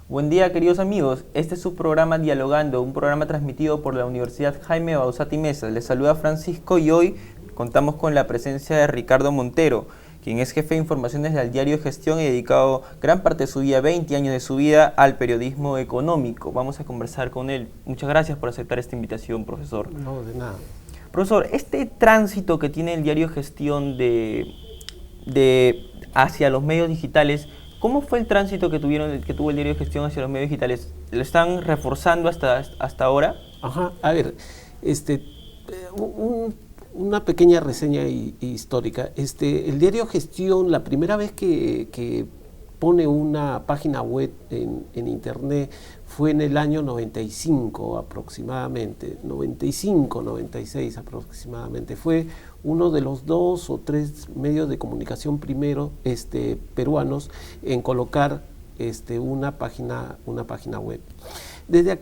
Buen día, queridos amigos. Este es su programa Dialogando, un programa transmitido por la Universidad Jaime Bauzati Meza. Les saluda Francisco y hoy contamos con la presencia de Ricardo Montero, quien es jefe de informaciones del diario Gestión y dedicado gran parte de su vida, 20 años de su vida, al periodismo económico. Vamos a conversar con él. Muchas gracias por aceptar esta invitación, profesor. No, de nada. Profesor, este tránsito que tiene el diario Gestión hacia los medios digitales, ¿cómo fue el tránsito que tuvo el diario de Gestión hacia los medios digitales? ¿Lo están reforzando hasta ahora? Ajá, a ver, una pequeña reseña histórica. El diario Gestión, la primera vez que pone una página web en internet fue en el año 95 aproximadamente, 95, 96 aproximadamente. Fue uno de los 2 o 3 medios de comunicación peruanos en colocar una página web. Desde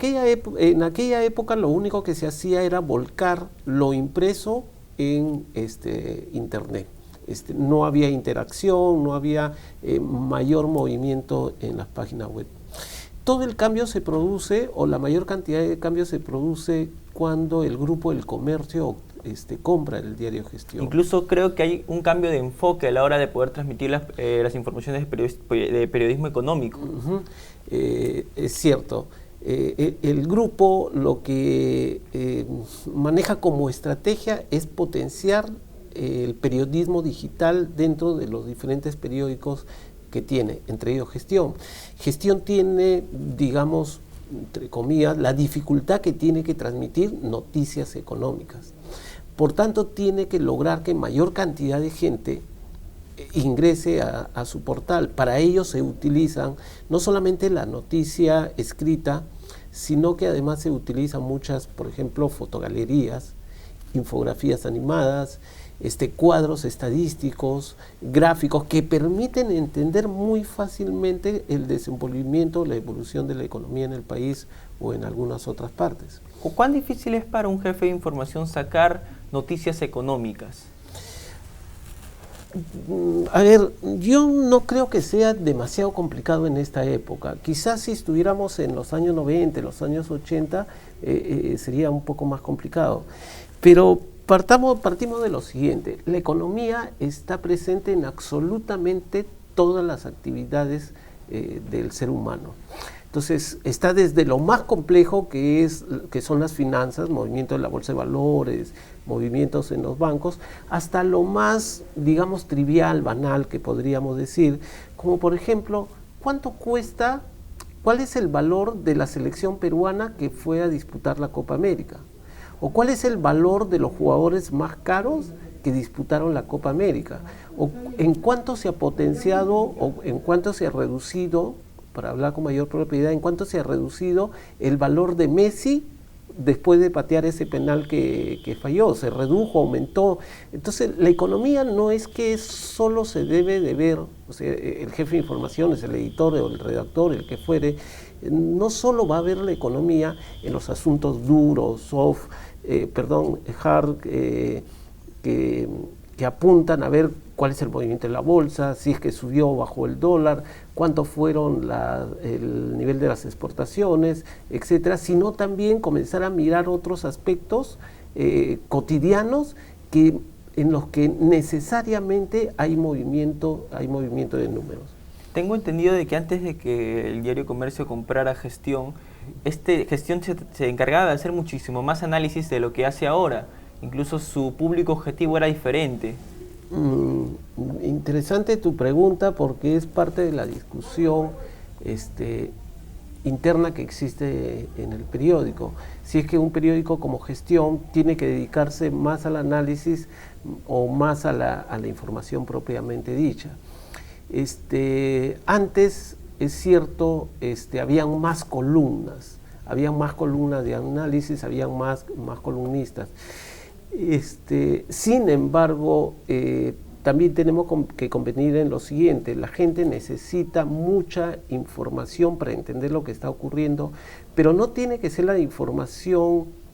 en aquella época lo único que se hacía era volcar lo impreso en internet. No había interacción, no había mayor movimiento en las páginas web. Todo el cambio se produce, o la mayor cantidad de cambio se produce cuando el Grupo del Comercio compra el diario Gestión. Incluso creo que hay un cambio de enfoque a la hora de poder transmitir las informaciones de periodismo económico. Es cierto. El grupo lo que maneja como estrategia es potenciar el periodismo digital dentro de los diferentes periódicos que tiene, entre ellos Gestión. Gestión tiene, digamos, entre comillas, la dificultad que tiene que transmitir noticias económicas. Por tanto, tiene que lograr que mayor cantidad de gente ingrese a su portal. Para ello se utilizan no solamente la noticia escrita, sino que además se utilizan muchas, por ejemplo, fotogalerías, infografías animadas, cuadros estadísticos, gráficos que permiten entender muy fácilmente el desenvolvimiento, la evolución de la economía en el país o en algunas otras partes. ¿Cuán difícil es para un jefe de información sacar noticias económicas? A ver, yo no creo que sea demasiado complicado en esta época. Quizás si estuviéramos en los años 90, los años 80, sería un poco más complicado. Pero partimos de lo siguiente: la economía está presente en absolutamente todas las actividades del ser humano. Entonces, está desde lo más complejo que son las finanzas, movimientos de la bolsa de valores, movimientos en los bancos, hasta lo más, digamos, trivial, banal, que podríamos decir, como por ejemplo, ¿cuánto cuesta, cuál es el valor de la selección peruana que fue a disputar la Copa América? ¿O cuál es el valor de los jugadores más caros que disputaron la Copa América? ¿O en cuánto se ha potenciado o en cuánto se ha reducido, para hablar con mayor propiedad, en cuánto se ha reducido el valor de Messi después de patear ese penal que falló? ¿Se redujo, aumentó? Entonces, la economía no es que solo se debe de ver, o sea, el jefe de informaciones, el editor o el redactor, el que fuere, no solo va a ver la economía en los asuntos duros, hard, que apuntan a ver cuál es el movimiento de la bolsa, si es que subió o bajó el dólar, cuánto fueron el nivel de las exportaciones, etcétera, sino también comenzar a mirar otros aspectos cotidianos en los que necesariamente hay movimiento de números. Tengo entendido de que antes de que el diario Comercio comprara Gestión, Gestión se encargaba de hacer muchísimo más análisis de lo que hace ahora. Incluso su público objetivo era diferente. Interesante tu pregunta, porque es parte de la discusión interna que existe en el periódico. Si es que un periódico como Gestión tiene que dedicarse más al análisis o más a la información propiamente dicha. Antes, es cierto, habían más columnas de análisis, habían más columnistas. Sin embargo, también tenemos que convenir en lo siguiente: la gente necesita mucha información para entender lo que está ocurriendo, pero no tiene que ser la información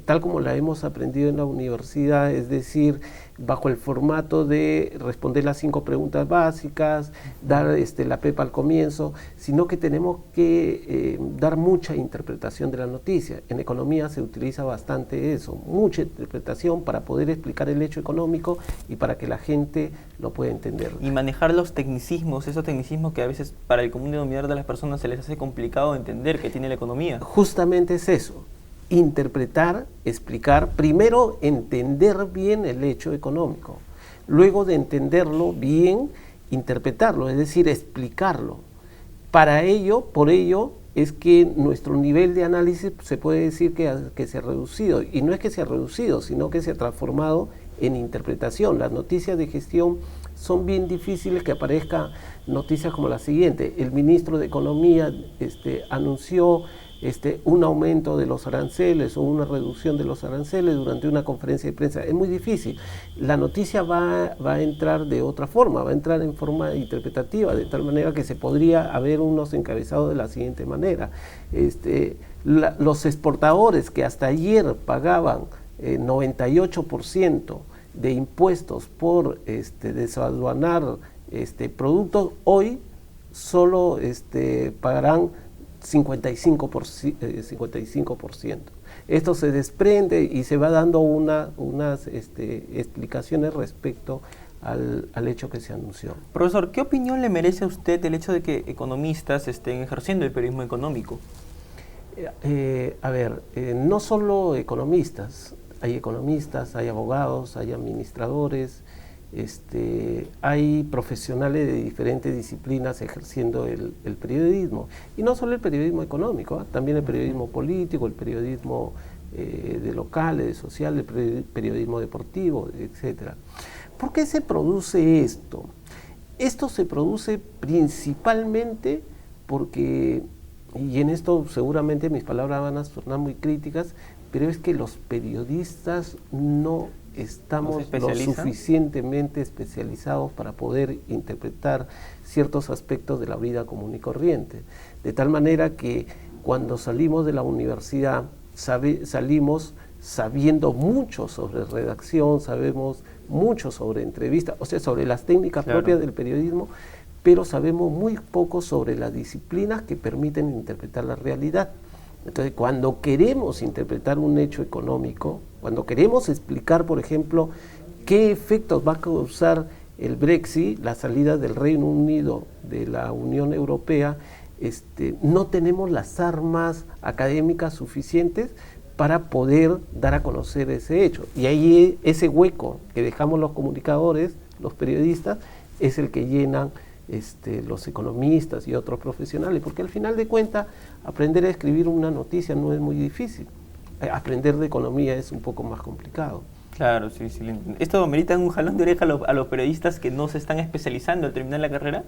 tal como la hemos aprendido en la universidad, es decir, bajo el formato de responder las 5 preguntas básicas, dar la pepa al comienzo, sino que tenemos que dar mucha interpretación de la noticia. En economía se utiliza bastante eso, mucha interpretación para poder explicar el hecho económico y para que la gente lo pueda entender. Y manejar los tecnicismos, esos tecnicismos que a veces para el común denominador de las personas se les hace complicado entender que tiene la economía. Justamente es eso. Interpretar, explicar, primero entender bien el hecho económico, luego de entenderlo bien, interpretarlo, es decir, explicarlo. Por ello es que nuestro nivel de análisis se puede decir que se ha reducido, y no es que se ha reducido, sino que se ha transformado en interpretación. Las noticias de gestión son bien difíciles que aparezcan noticias como la siguiente: el ministro de Economía anunció un aumento de los aranceles o una reducción de los aranceles durante una conferencia de prensa. Es muy difícil. La noticia va a entrar de otra forma, va a entrar en forma interpretativa, de tal manera que se podría haber unos encabezados de la siguiente manera. Los exportadores que hasta ayer pagaban 98% de impuestos por desaduanar productos, hoy solo pagarán 55%. Esto se desprende y se va dando unas explicaciones respecto al hecho que se anunció. Profesor, ¿qué opinión le merece a usted el hecho de que economistas estén ejerciendo el periodismo económico? No solo economistas, hay abogados, hay administradores, hay profesionales de diferentes disciplinas ejerciendo el periodismo, y no solo el periodismo económico, también el periodismo político, el periodismo de locales, de social, el periodismo deportivo, etcétera. ¿Por qué se produce esto? Esto se produce principalmente porque, y en esto seguramente mis palabras van a sonar muy críticas, pero es que los periodistas no estamos lo suficientemente especializados para poder interpretar ciertos aspectos de la vida común y corriente. De tal manera que cuando salimos de la universidad salimos sabiendo mucho sobre redacción, sabemos mucho sobre entrevistas, o sea, sobre las técnicas propias del periodismo, pero sabemos muy poco sobre las disciplinas que permiten interpretar la realidad. Entonces, cuando queremos interpretar un hecho económico, cuando queremos explicar, por ejemplo, qué efectos va a causar el Brexit, la salida del Reino Unido de la Unión Europea, no tenemos las armas académicas suficientes para poder dar a conocer ese hecho. Y ahí ese hueco que dejamos los comunicadores, los periodistas, es el que llenan los economistas y otros profesionales, porque al final de cuentas aprender a escribir una noticia no es muy difícil. Aprender de economía es un poco más complicado. Claro, sí. ¿Esto amerita un jalón de oreja a los periodistas que no se están especializando al terminar la carrera?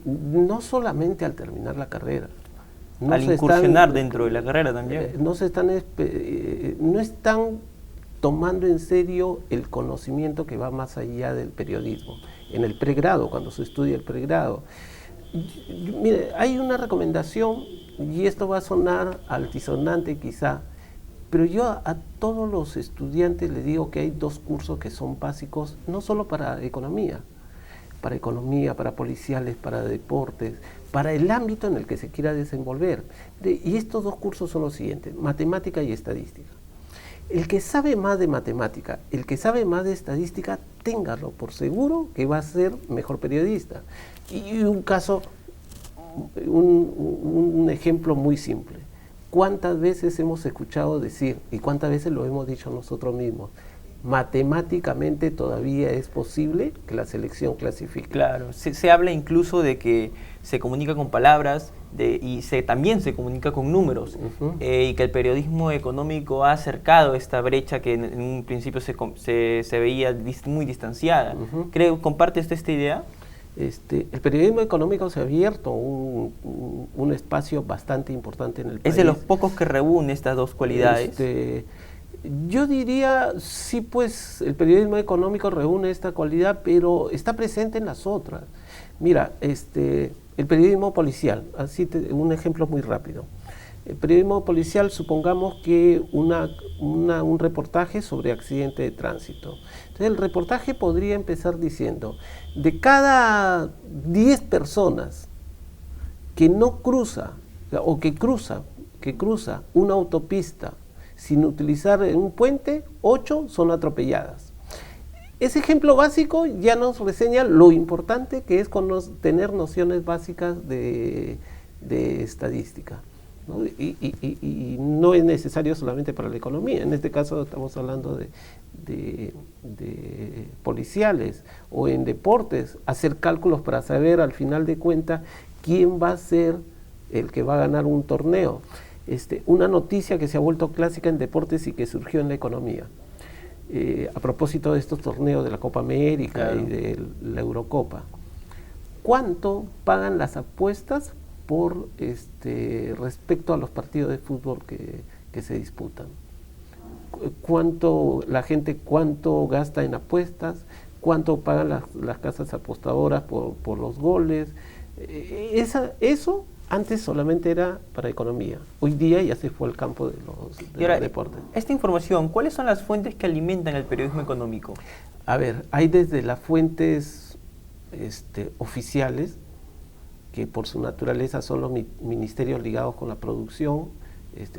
No solamente al terminar la carrera. Al incursionar dentro de la carrera también. No están tomando en serio el conocimiento que va más allá del periodismo. En el pregrado, cuando se estudia el pregrado. Mire, hay una recomendación, y esto va a sonar altisonante quizá, pero yo a todos los estudiantes les digo que hay 2 cursos que son básicos, no solo para economía, para policiales, para deportes, para el ámbito en el que se quiera desenvolver. Y estos 2 cursos son los siguientes: matemática y estadística. El que sabe más de matemática, el que sabe más de estadística, téngalo por seguro que va a ser mejor periodista. Y un ejemplo muy simple: ¿cuántas veces hemos escuchado decir, y cuántas veces lo hemos dicho nosotros mismos, matemáticamente todavía es posible que la selección clasifique? Claro, se habla incluso de que se comunica con palabras y también se comunica con números, y que el periodismo económico ha acercado esta brecha que en un principio se veía muy distanciada. ¿Comparte usted esta idea? El periodismo económico se ha abierto un espacio bastante importante en el país. Es de los pocos que reúne estas 2 cualidades. Yo diría, sí, pues el periodismo económico reúne esta cualidad, pero está presente en las otras. Mira, el periodismo policial, un ejemplo muy rápido. El periodismo policial, supongamos que un reportaje sobre accidente de tránsito. Entonces el reportaje podría empezar diciendo, de cada 10 personas que no cruza, o que cruza una autopista sin utilizar un puente, 8 son atropelladas. Ese ejemplo básico ya nos reseña lo importante que es tener nociones básicas de estadística, ¿no? Y no es necesario solamente para la economía. En este caso estamos hablando de policiales o en deportes, hacer cálculos para saber al final de cuentas quién va a ser el que va a ganar un torneo. Una noticia que se ha vuelto clásica en deportes y que surgió en la economía. A propósito de estos torneos de la Copa América, claro, y de la Eurocopa. ¿Cuánto pagan las apuestas por respecto a los partidos de fútbol que se disputan? ¿Cuánto gasta en apuestas? ¿Cuánto pagan las casas apostadoras por los goles? Eso antes solamente era para economía. Hoy día ya se fue al campo de los deportes. Esta información, ¿cuáles son las fuentes que alimentan el periodismo económico? A ver, hay desde las fuentes oficiales, que por su naturaleza son los ministerios ligados con la producción,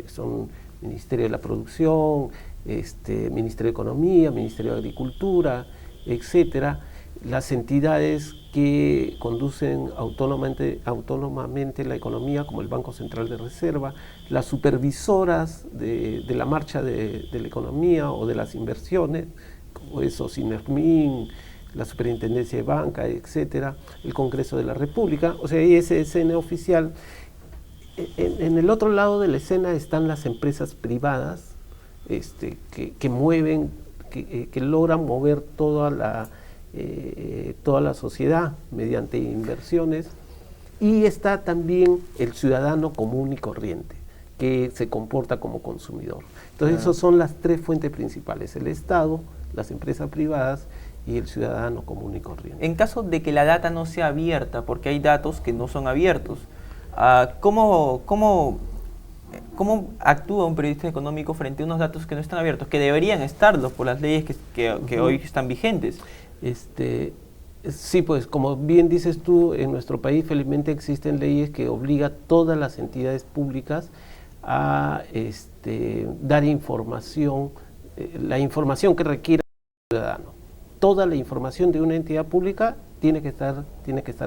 son Ministerio de la Producción, Ministerio de Economía, Ministerio de Agricultura, etcétera. Las entidades que conducen autónomamente la economía, como el Banco Central de Reserva, las supervisoras de la marcha de la economía o de las inversiones, como eso, SINERMIN, la Superintendencia de Banca, etcétera, el Congreso de la República. O sea, hay esa escena oficial. En el otro lado de la escena están las empresas privadas que mueven, que logran mover toda la sociedad mediante inversiones, y está también el ciudadano común y corriente que se comporta como consumidor. Entonces, esas son las tres fuentes principales: el Estado, las empresas privadas y el ciudadano común y corriente. En caso de que la data no sea abierta, porque hay datos que no son abiertos, ¿cómo actúa un periodista económico frente a unos datos que no están abiertos, que deberían estarlo por las leyes que hoy están vigentes? Sí, pues como bien dices tú, en nuestro país felizmente existen leyes que obligan a todas las entidades públicas a dar información, la información que requiera el ciudadano. Toda la información de una entidad pública tiene que estar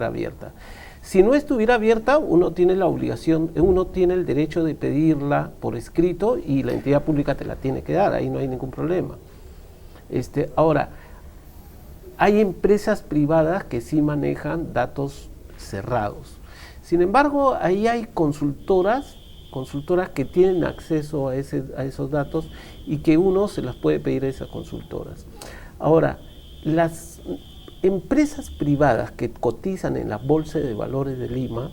abierta. Si no estuviera abierta, uno tiene el derecho de pedirla por escrito y la entidad pública te la tiene que dar, ahí no hay ningún problema. Ahora, hay empresas privadas que sí manejan datos cerrados. Sin embargo, ahí hay consultoras que tienen acceso a esos datos y que uno se las puede pedir a esas consultoras. Ahora, las empresas privadas que cotizan en la Bolsa de Valores de Lima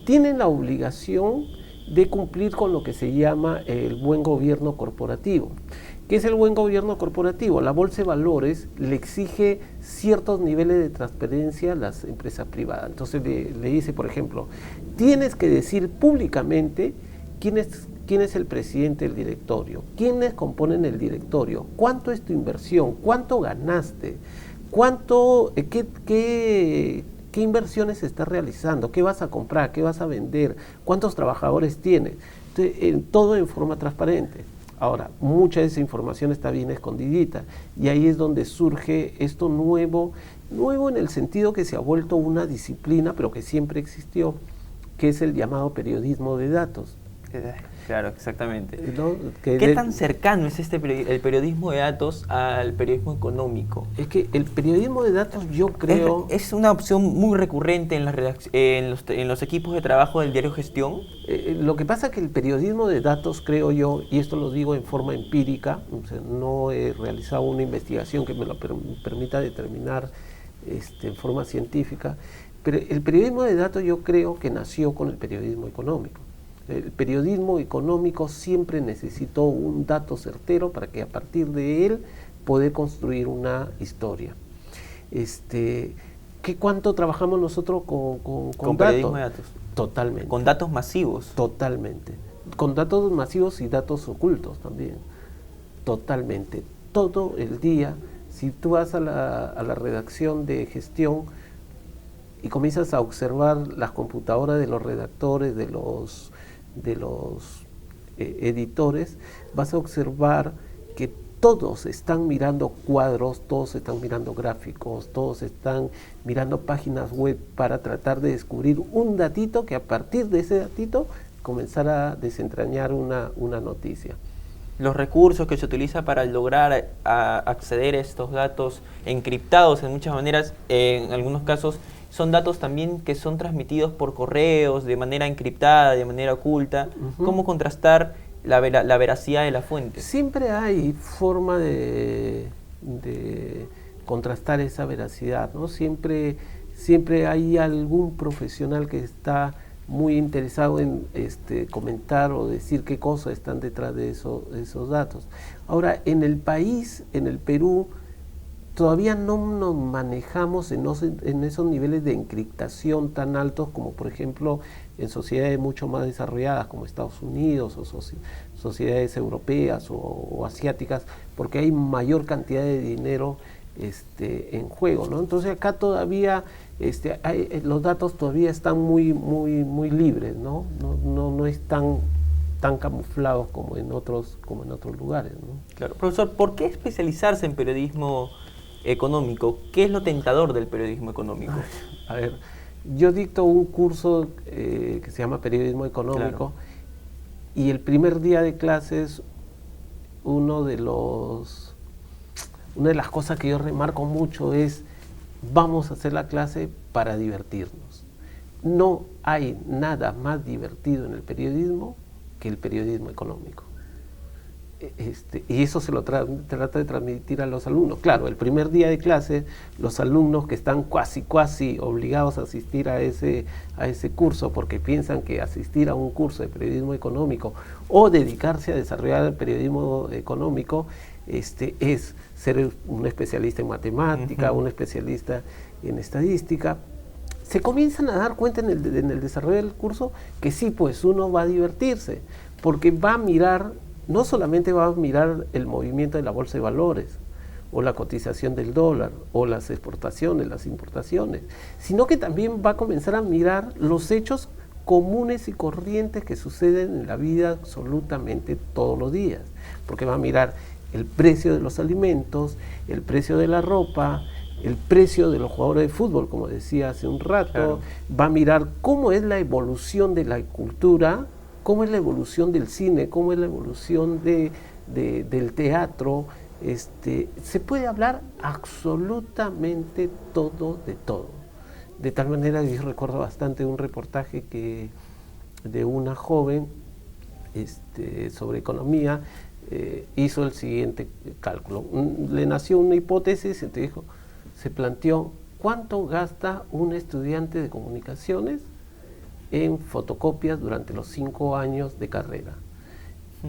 tienen la obligación de cumplir con lo que se llama el buen gobierno corporativo. ¿Qué es el buen gobierno corporativo? La Bolsa de Valores le exige ciertos niveles de transparencia a las empresas privadas. Entonces le dice, por ejemplo, tienes que decir públicamente quién es el presidente del directorio, quiénes componen el directorio, cuánto es tu inversión, cuánto ganaste, qué inversiones estás realizando, qué vas a comprar, qué vas a vender, cuántos trabajadores tienes. Entonces, todo en forma transparente. Ahora, mucha de esa información está bien escondidita, y ahí es donde surge esto nuevo en el sentido que se ha vuelto una disciplina, pero que siempre existió, que es el llamado periodismo de datos. Claro, exactamente. ¿No? ¿Qué tan cercano es el periodismo de datos al periodismo económico? Es que el periodismo de datos, yo creo... ¿Es una opción muy recurrente en los equipos de trabajo del diario Gestión? Lo que pasa es que el periodismo de datos, creo yo, y esto lo digo en forma empírica, o sea, no he realizado una investigación que me lo permita determinar en forma científica, pero el periodismo de datos yo creo que nació con el periodismo económico. El periodismo económico siempre necesitó un dato certero para que a partir de él poder construir una historia. ¿Cuánto trabajamos nosotros con periodismo datos? de datos? Totalmente. Con datos masivos. Totalmente. Con datos masivos y datos ocultos también. Totalmente. Todo el día, si tú vas a la redacción de gestión y comienzas a observar las computadoras de los redactores, de los editores, vas a observar que todos están mirando cuadros, todos están mirando gráficos, todos están mirando páginas web para tratar de descubrir un datito que a partir de ese datito comenzara a desentrañar una noticia. Los recursos que se utiliza para lograr acceder a estos datos encriptados en muchas maneras, en algunos casos son datos también que son transmitidos por correos, de manera encriptada, de manera oculta. ¿Cómo contrastar la veracidad de la fuente? Siempre hay forma de contrastar esa veracidad, ¿no? Siempre hay algún profesional que está muy interesado en comentar o decir qué cosas están detrás de esos datos. Ahora, en el país, en el Perú, todavía no nos manejamos en esos niveles de encriptación tan altos como, por ejemplo, en sociedades mucho más desarrolladas como Estados Unidos o sociedades europeas o asiáticas, porque hay mayor cantidad de dinero en juego, ¿no? Entonces acá todavía los datos todavía están muy libres, ¿no? No están tan camuflados como en otros lugares, ¿no? Claro. Profesor, ¿por qué especializarse en periodismo económico? ¿Qué es lo tentador del periodismo económico? A ver, yo dicto un curso que se llama Periodismo Económico, claro, y el primer día de clases una de las cosas que yo remarco mucho es: vamos a hacer la clase para divertirnos. No hay nada más divertido en el periodismo que el periodismo económico. Y eso se lo trata de transmitir a los alumnos. Claro, el primer día de clase, los alumnos que están casi obligados a asistir a ese curso porque piensan que asistir a un curso de periodismo económico o dedicarse a desarrollar el periodismo económico es ser un especialista en matemática, un especialista en estadística. Se comienzan a dar cuenta en el desarrollo del curso que sí, pues uno va a divertirse, porque va a mirar, no solamente va a mirar el movimiento de la bolsa de valores, o la cotización del dólar, o las exportaciones, las importaciones, sino que también va a comenzar a mirar los hechos comunes y corrientes que suceden en la vida absolutamente todos los días, porque va a mirar el precio de los alimentos, el precio de la ropa, el precio de los jugadores de fútbol, como decía hace un rato, claro, va a mirar cómo es la evolución de la cultura, cómo es la evolución del cine, cómo es la evolución del teatro. Se puede hablar absolutamente todo de todo. De tal manera que yo recuerdo bastante un reportaje de una joven sobre economía, hizo el siguiente cálculo. Le nació una hipótesis y se planteó: ¿cuánto gasta un estudiante de comunicaciones en fotocopias durante los 5 años de carrera?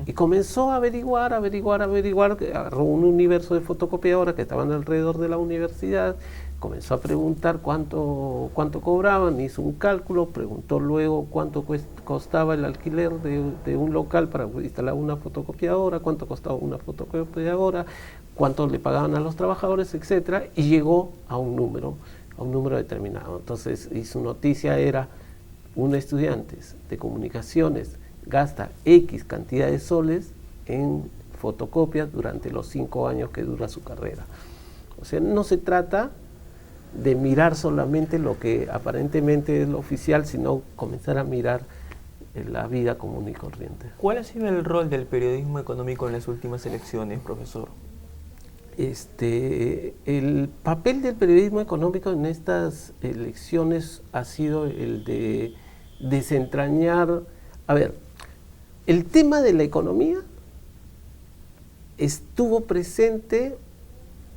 Y comenzó a averiguar, agarró un universo de fotocopiadoras que estaban alrededor de la universidad, comenzó a preguntar cuánto cobraban, hizo un cálculo, preguntó luego cuánto costaba el alquiler de un local para instalar una fotocopiadora, cuánto costaba una fotocopiadora, cuánto le pagaban a los trabajadores, etcétera, y llegó a un número determinado. Entonces, y su noticia era: un estudiante de comunicaciones gasta X cantidad de soles en fotocopias durante los 5 años que dura su carrera. O sea, no se trata de mirar solamente lo que aparentemente es lo oficial, sino comenzar a mirar la vida común y corriente. ¿Cuál ha sido el rol del periodismo económico en las últimas elecciones, profesor? El papel del periodismo económico en estas elecciones ha sido el de desentrañar. A ver, el tema de la economía estuvo presente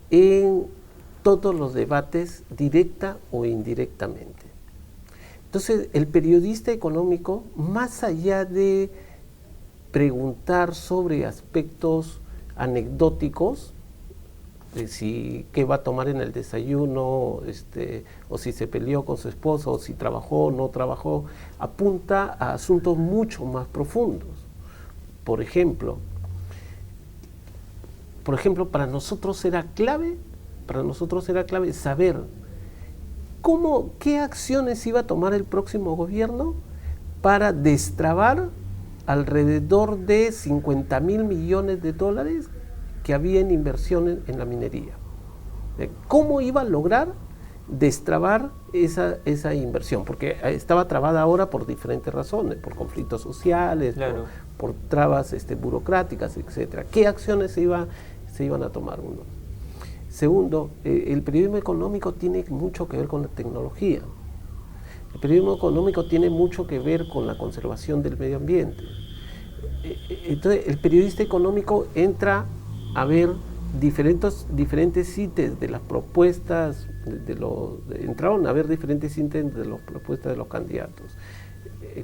en todos los debates, directa o indirectamente. Entonces, el periodista económico, más allá de preguntar sobre aspectos anecdóticos, de si qué va a tomar en el desayuno, o si se peleó con su esposa, o si trabajó o no trabajó, apunta a asuntos mucho más profundos. Por ejemplo, para nosotros era clave saber qué acciones iba a tomar el próximo gobierno para destrabar alrededor de 50.000 millones de dólares que había en inversión en la minería. ¿Cómo iba a lograr destrabar esa inversión? Porque estaba trabada ahora por diferentes razones, por conflictos sociales, claro, por trabas burocráticas, etcétera. ¿Qué acciones se iban a tomar? Uno. Segundo, el periodismo económico tiene mucho que ver con la tecnología. El periodismo económico tiene mucho que ver con la conservación del medio ambiente. Entonces, el periodista económico entra a ver diferentes ítems de las propuestas, entraron a ver diferentes ítems de las propuestas de los candidatos.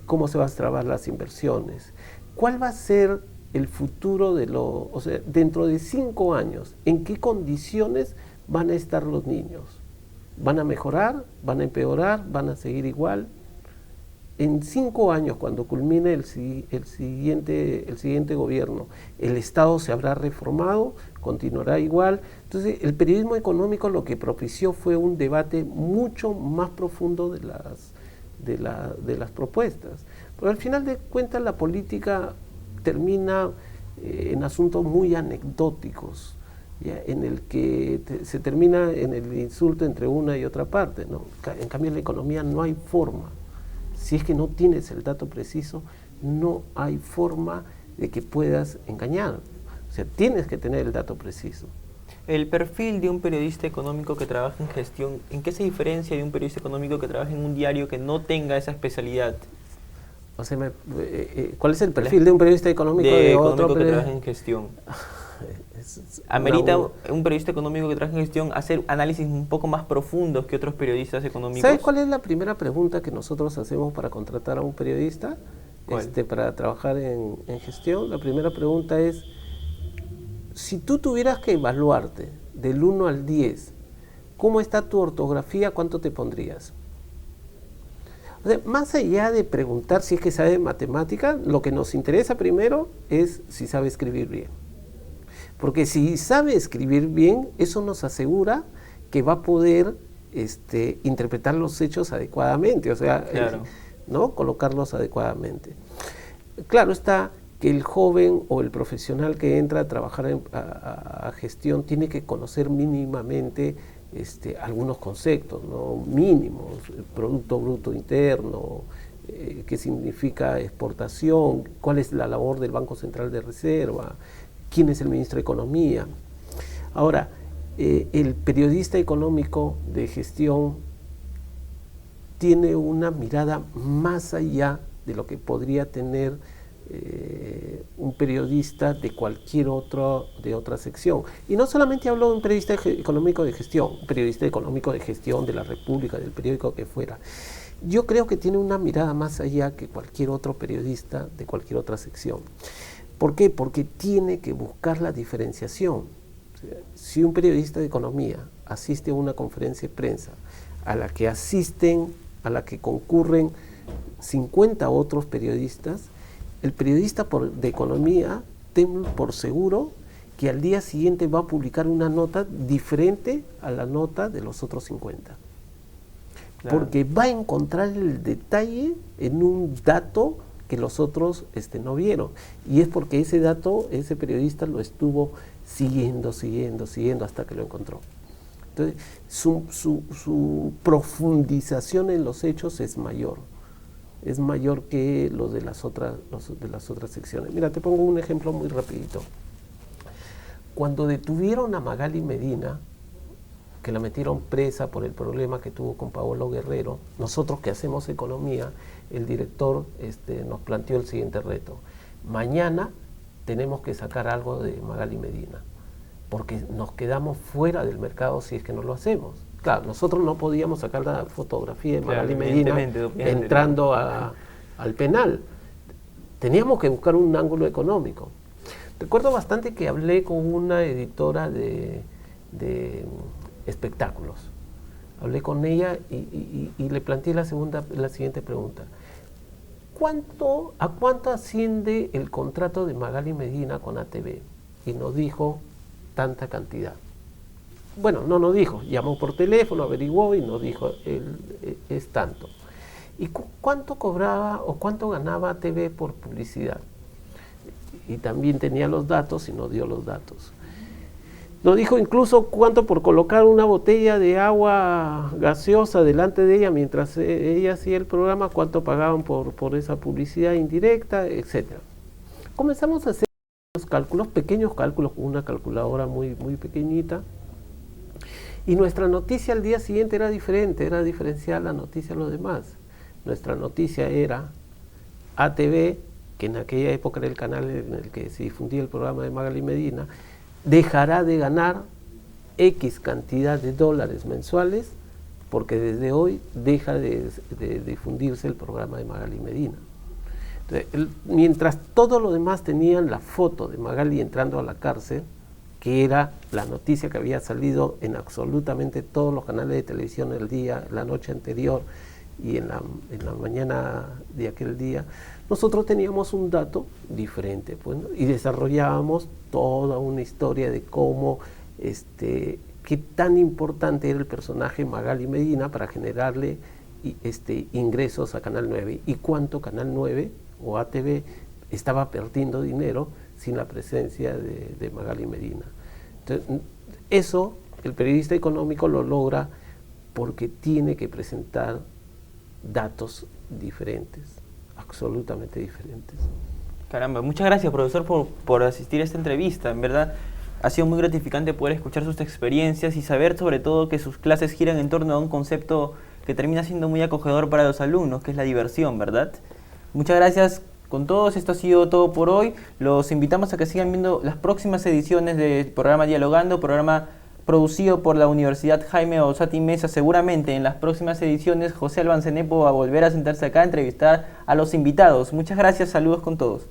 Cómo se van a trabajar las inversiones, cuál va a ser el futuro o sea, dentro de 5 años, en qué condiciones van a estar los niños. ¿Van a mejorar? ¿Van a empeorar? ¿Van a seguir igual? En 5 años, cuando culmine el siguiente gobierno, ¿el Estado se habrá reformado? ¿Continuará igual? Entonces, el periodismo económico lo que propició fue un debate mucho más profundo de las propuestas. Pero al final de cuentas, la política termina en asuntos muy anecdóticos, ¿ya? En el que se termina en el insulto entre una y otra parte, ¿no? En cambio, en la economía no hay forma. Si es que no tienes el dato preciso, no hay forma de que puedas engañar. O sea, tienes que tener el dato preciso. El perfil de un periodista económico que trabaja en gestión, ¿en qué se diferencia de un periodista económico que trabaja en un diario que no tenga esa especialidad? O sea, ¿cuál es el perfil de un periodista económico de otro que trabaja en gestión? ¿Amerita un periodista económico que trabaja en gestión hacer análisis un poco más profundos que otros periodistas económicos? ¿Sabes cuál es la primera pregunta que nosotros hacemos para contratar a un periodista? Para trabajar en gestión. La primera pregunta es, si tú tuvieras que evaluarte del 1 al 10, ¿cómo está tu ortografía? ¿Cuánto te pondrías? O sea, más allá de preguntar si es que sabe matemática, lo que nos interesa primero es si sabe escribir bien. Porque si sabe escribir bien, eso nos asegura que va a poder interpretar los hechos adecuadamente, o sea, claro, ¿no? Colocarlos adecuadamente. Claro está que el joven o el profesional que entra a trabajar a gestión tiene que conocer mínimamente algunos conceptos, ¿no? Mínimos, Producto Bruto Interno, qué significa exportación, cuál es la labor del Banco Central de Reserva, quién es el ministro de Economía. Ahora, el periodista económico de gestión tiene una mirada más allá de lo que podría tener un periodista de cualquier otra sección. Y no solamente hablo de un periodista económico de gestión, un periodista económico de gestión de la República, del periódico que fuera. Yo creo que tiene una mirada más allá que cualquier otro periodista de cualquier otra sección. ¿Por qué? Porque tiene que buscar la diferenciación. Si un periodista de economía asiste a una conferencia de prensa a la que concurren 50 otros periodistas, el periodista de economía ten por seguro que al día siguiente va a publicar una nota diferente a la nota de los otros 50. Claro. Porque va a encontrar el detalle en un dato que los otros no vieron. Y es porque ese dato, ese periodista lo estuvo siguiendo hasta que lo encontró. Entonces, su profundización en los hechos es mayor que los de las otras secciones. Mira, te pongo un ejemplo muy rapidito. Cuando detuvieron a Magali Medina, que la metieron presa por el problema que tuvo con Paolo Guerrero, nosotros que hacemos economía, el director nos planteó el siguiente reto. Mañana tenemos que sacar algo de Magali Medina, porque nos quedamos fuera del mercado si es que no lo hacemos. Claro, nosotros no podíamos sacar la fotografía de Claro, Magali Medina evidentemente, entrando al penal. Teníamos que buscar un ángulo económico. Recuerdo bastante que hablé con una editora de espectáculos. Hablé con ella y le planteé la siguiente pregunta. ¿A cuánto asciende el contrato de Magali Medina con ATV? Y nos dijo tanta cantidad. Bueno, no nos dijo, llamó por teléfono, averiguó y nos dijo, es tanto. ¿Y cuánto cobraba o cuánto ganaba ATV por publicidad? Y también tenía los datos y nos dio los datos. Nos dijo incluso cuánto por colocar una botella de agua gaseosa delante de ella mientras ella hacía el programa, cuánto pagaban por esa publicidad indirecta, etc. Comenzamos a hacer unos cálculos, pequeños cálculos con una calculadora muy, muy pequeñita. Y nuestra noticia al día siguiente era diferente, era diferenciar la noticia a los demás. Nuestra noticia era ATV, que en aquella época era el canal en el que se difundía el programa de Magali Medina, dejará de ganar X cantidad de dólares mensuales porque desde hoy deja de difundirse el programa de Magali Medina. Entonces, mientras todo lo demás tenían la foto de Magali entrando a la cárcel, que era la noticia que había salido en absolutamente todos los canales de televisión el día, la noche anterior y en la mañana de aquel día, nosotros teníamos un dato diferente, pues, ¿no? Y desarrollábamos toda una historia de cómo, qué tan importante era el personaje Magali Medina para generarle ingresos a Canal 9 y cuánto Canal 9 o ATV estaba perdiendo dinero sin la presencia de Magali Medina. Entonces, eso el periodista económico lo logra porque tiene que presentar datos diferentes, absolutamente diferentes. Caramba, muchas gracias, profesor, por asistir a esta entrevista. En verdad, ha sido muy gratificante poder escuchar sus experiencias y saber sobre todo que sus clases giran en torno a un concepto que termina siendo muy acogedor para los alumnos, que es la diversión, ¿verdad? Muchas gracias con todos, esto ha sido todo por hoy. Los invitamos a que sigan viendo las próximas ediciones del programa Dialogando, programa producido por la Universidad Jaime Bauzati Meza. Seguramente en las próximas ediciones José Albancenepo va a volver a sentarse acá a entrevistar a los invitados. Muchas gracias, saludos con todos.